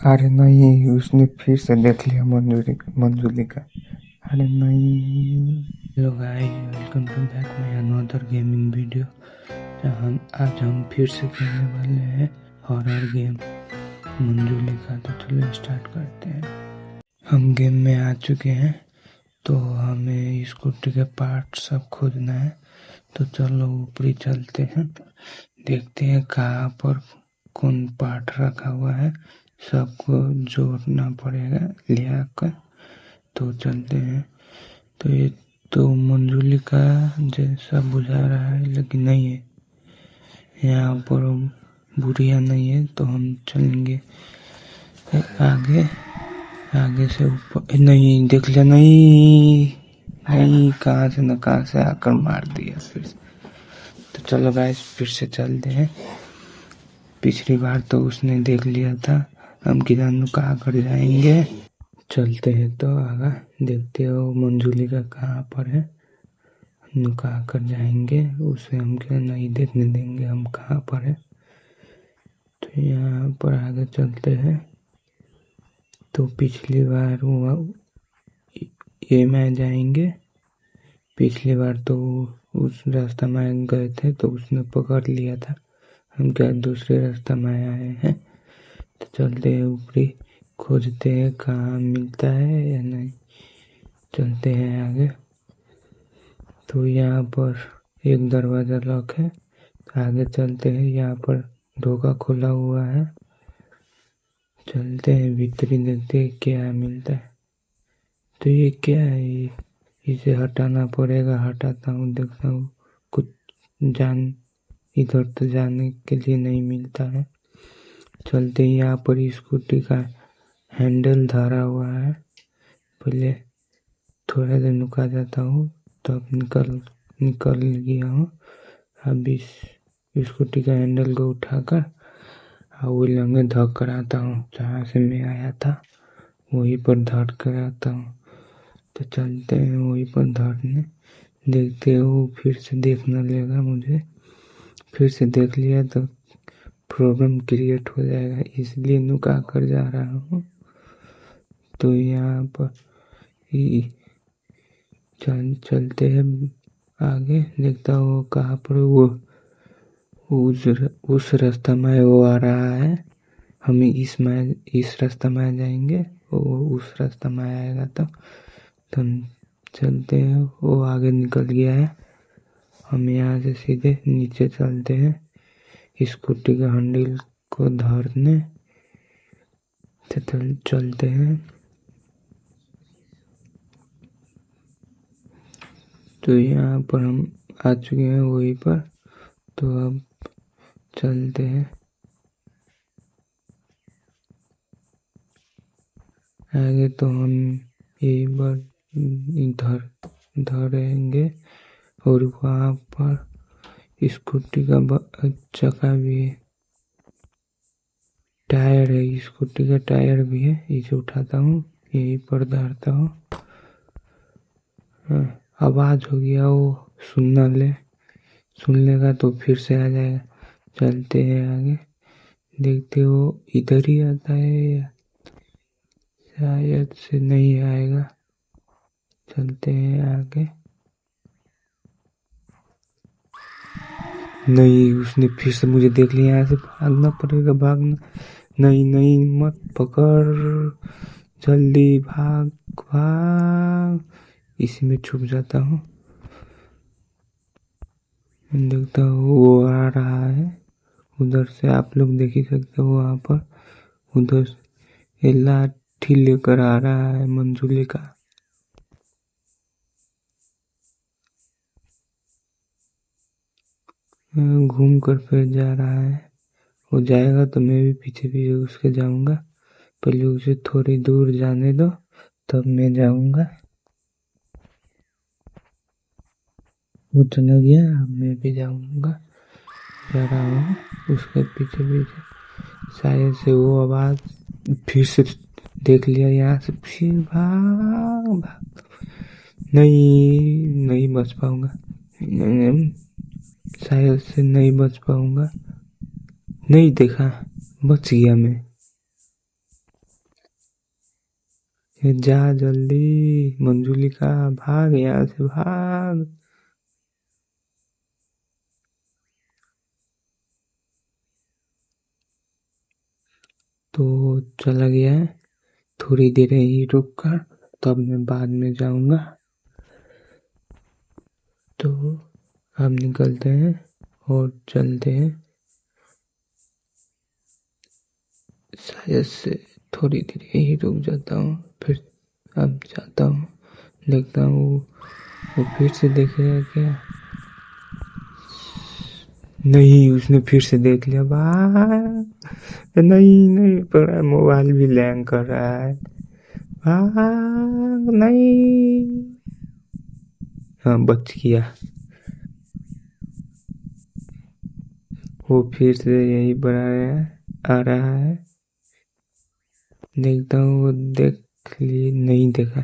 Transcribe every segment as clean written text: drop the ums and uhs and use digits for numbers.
अरे नहीं, उसने फिर से देख लिया मंजूली का। अरे नहीं। Hello guys, welcome to back my another gaming video. आज हम फिर से खेलने वाले हैं हॉरर गेम मंजूली का। तो चलो स्टार्ट करते हैं। हम गेम में आ चुके हैं, तो हमें स्कूटी के पार्ट सब खोजना है। तो चलो ऊपरी चलते हैं, देखते हैं कहाँ पर कौन पार्ट रखा हुआ है। सबको जोड़ना पड़ेगा ले आकर। तो चलते हैं। तो ये तो मंजूली का जैसा बुझा रहा है, लेकिन नहीं है। यहाँ पर बुढ़िया नहीं है, तो हम चलेंगे आगे। आगे से ऊपर नहीं देख लिया। नहीं नहीं, कहाँ से न कहाँ से आकर मार दिया फिर से। तो चलो गाइस, फिर से चलते हैं। पिछली बार तो उसने देख लिया था, हम किधर नुका कर जाएंगे। चलते हैं तो आगा, देखते हो मंजूली का कहाँ पर है। नुका कर जाएंगे, उसे हम क्या नहीं देखने देंगे हम कहाँ पर है। तो यहाँ पर आगे चलते हैं। तो पिछली बार वो ये में जाएंगे। पिछली बार तो उस रास्ता में गए थे, तो उसने पकड़ लिया था। हम क्या दूसरे रास्ता में आए हैं। तो चलते हैं ऊपरी, खोजते हैं कहाँ मिलता है या नहीं। चलते हैं आगे। तो यहाँ पर एक दरवाज़ा लॉक है। आगे चलते हैं, यहाँ पर ढोका खुला हुआ है। चलते हैं भीतरी, देखते हैं क्या मिलता है। तो ये क्या है, इसे हटाना पड़ेगा। हटाता हूँ, देखता हूँ कुछ जान इधर तो जाने के लिए नहीं मिलता है। चलते ही यहाँ पर स्कूटी का हैंडल धरा हुआ है। पहले थोड़ा देर नुका जाता हूँ, तब निकल गया हूँ। अब इस स्कूटी का हैंडल को उठाकर वो लंगे धक कर आता हूँ। जहाँ से मैं आया था वहीं पर धर कर आता हूँ। तो चलते हैं वहीं पर धरने, देखते हो फिर से देखना लेगा मुझे। फिर से देख लिया तो प्रॉब्लम क्रिएट हो जाएगा, इसलिए नुका कर जा रहा हूँ। तो यहाँ पर ही चलते हैं आगे, देखता हूँ कहाँ पर वो उस रास्ता में वो आ रहा है। हम इस रास्ता में जाएंगे, वो उस रास्ता में आएगा। तो हम चलते हैं, वो आगे निकल गया है। हम यहाँ से सीधे नीचे चलते हैं, स्कूटी का हैंडल को धरने चलते हैं। तो यहाँ पर हम आ चुके हैं वहीं पर। तो अब चलते हैं आगे। तो हम यही बार इधर धरेंगे, और वहाँ पर स्कूटी का चक्का भी है, टायर है, स्कूटी का टायर भी है। इसे उठाता हूँ, यहीं पर धरता हूँ। आवाज हो गया, वो सुन लेगा तो फिर से आ जाएगा। चलते हैं आगे, देखते हो इधर ही आता है या शायद से नहीं आएगा। चलते हैं आगे। नहीं, उसने फिर से मुझे देख लिया। यहाँ से भागना पड़ेगा, भागना। नहीं नहीं, मत पकड़, जल्दी भाग भाग। इसी में छुप जाता हूँ। देखता हूँ वो आ रहा है उधर से, आप लोग देख ही सकते हो। वहाँ पर उधर से लाठी लेकर आ रहा है मंजूली का। घूम कर फिर जा रहा है। वो जाएगा तो मैं भी पीछे पीछे उसके जाऊंगा। पहले उसे थोड़ी दूर जाने दो, तब मैं जाऊंगा। वो चला गया, अब मैं भी जाऊंगा। जा रहा हूँ उसके पीछे पीछे। शायद से वो आवाज फिर से देख लिया। यहाँ से फिर भाग भाग। नहीं नहीं बच पाऊंगा, शायद से नहीं बच पाऊंगा। नहीं देखा, बच गया मैं। ये जा जल्दी, मंजुलिका भाग यहाँ से भाग। तो चला गया है, थोड़ी देर यही रुक कर तब मैं बाद में जाऊंगा। तो अब निकलते हैं और चलते हैं। शायद से थोड़ी देर यही रुक जाता हूँ, फिर अब जाता हूँ, देखता हूँ वो फिर से देखेगा क्या। नहीं, उसने फिर से देख लिया। नहीं नहीं पड़ा, मोबाइल भी लैंग कर रहा है। नहीं। हाँ, बच गया। वो फिर से यही आ रहा है। देखता हूँ वो देख लिए, नहीं देखा।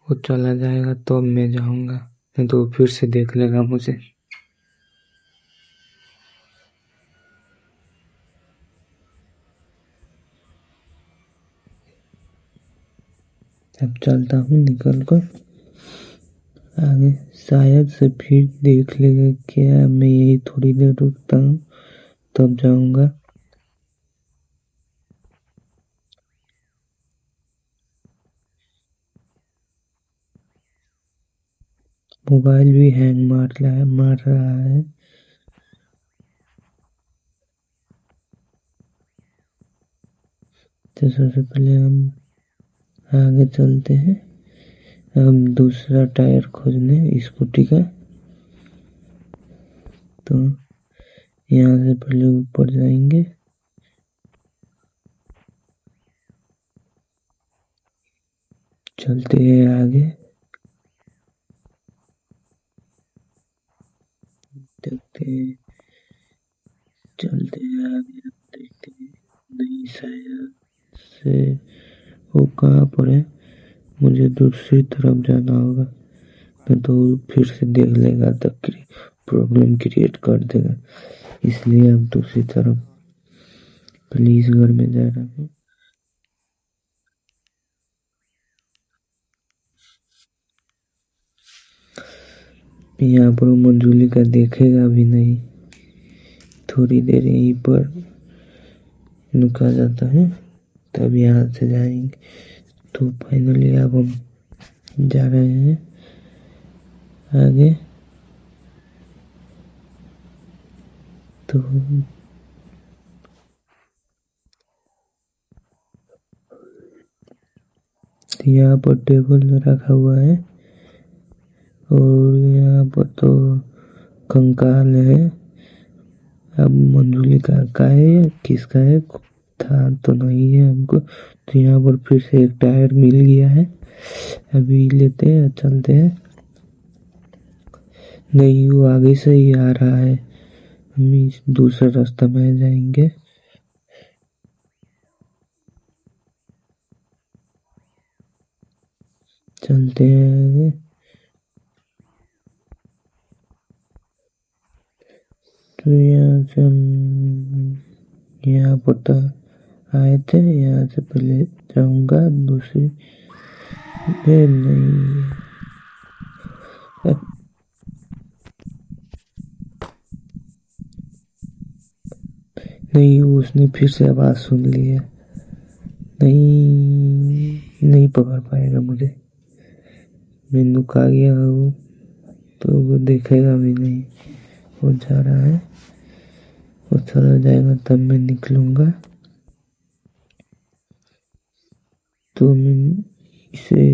वो चला जाएगा तो अब मैं जाऊंगा, नहीं तो वो फिर से देख लेगा मुझे। अब चलता हूँ निकल कर आगे, शायद से फिर देख लेगा क्या। मैं यही थोड़ी देर रुकता हूँ तब जाऊंगा। मोबाइल भी हैंग मार रहा है। तो सबसे पहले हम आगे चलते हैं, हम दूसरा टायर खोजने स्कूटी का। तो यहाँ से पहले ऊपर जाएंगे, चलते हैं आगे, देखते हैं, चलते हैं आगे, देखते हैं। नहीं, शायद से वो कहाँ पर है, मुझे दूसरी तरफ जाना होगा, नहीं तो फिर से देख लेगा तो प्रॉब्लम क्रिएट कर देगा। इसलिए अब दूसरी तरफ पुलिस घर में जा रहा हूँ। यहाँ पर मंजूली का देखेगा भी नहीं, थोड़ी देर यहीं पर रुका जाता है, तब यहाँ से जाएंगे। तो फाइनली अब हम जा रहे हैं आगे। तो यहाँ पर टेबल रखा हुआ है और यहाँ पर तो कंकाल है। अब मंजूली का है या किसका है था तो नहीं है हमको। तो यहाँ पर फिर से एक टायर मिल गया है, अभी लेते हैं, चलते हैं। नहीं, वो आगे से ही आ रहा है, हम इस दूसरे रास्ते में जाएंगे। चलते हैं आगे। तो यहाँ से हम यहाँ पर तो आए थे, यहाँ से पहले जाऊंगा दूसरी में। नहीं, उसने फिर से आवाज सुन ली है। नहीं, नहीं पकड़ पाएगा मुझे, मैं नुका गया हूँ तो वो देखेगा भी नहीं। वो जा रहा है, वो चला जाएगा तब मैं निकलूंगा। तो मैं इसे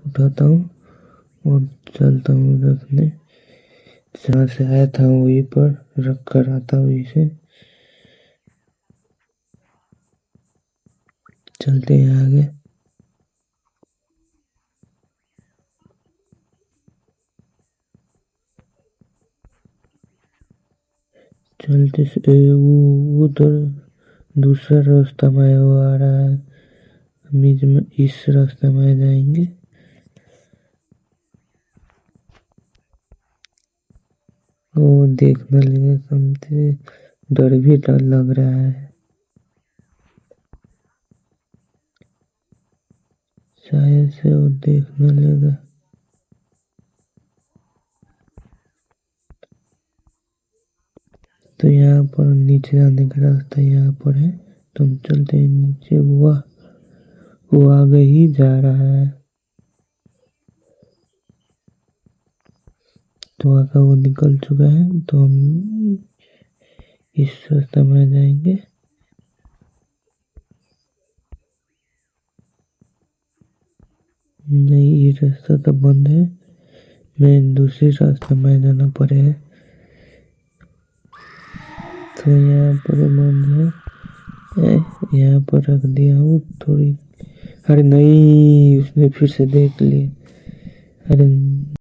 उठाता हूँ और चलता हूँ रखने, जहाँ से आया था वहीं पर रख कर आता हूँ इसे। चलते हैं आगे। चलते से वो उधर दूसरा रास्ता में वो आ रहा है, हम इस रास्ते में जाएंगे। वो देखने लगे, समझे, डर भी लग रहा है। शायद से वो देख न लेगा। तो यहाँ पर नीचे जाने का रास्ता यहाँ पर है, तो हम चलते हैं नीचे। वो आगे ही जा रहा है, तो आगे वो निकल चुका है, तो हम इस रास्ते में जाएंगे। नहीं, ये रास्ता तो बंद है, मैं दूसरे रास्ते में जाना पड़ेगा। तो यहाँ पर बंद है, यहाँ पर रख दिया हूँ थोड़ी। अरे नहीं, उसने फिर से देख लिया। अरे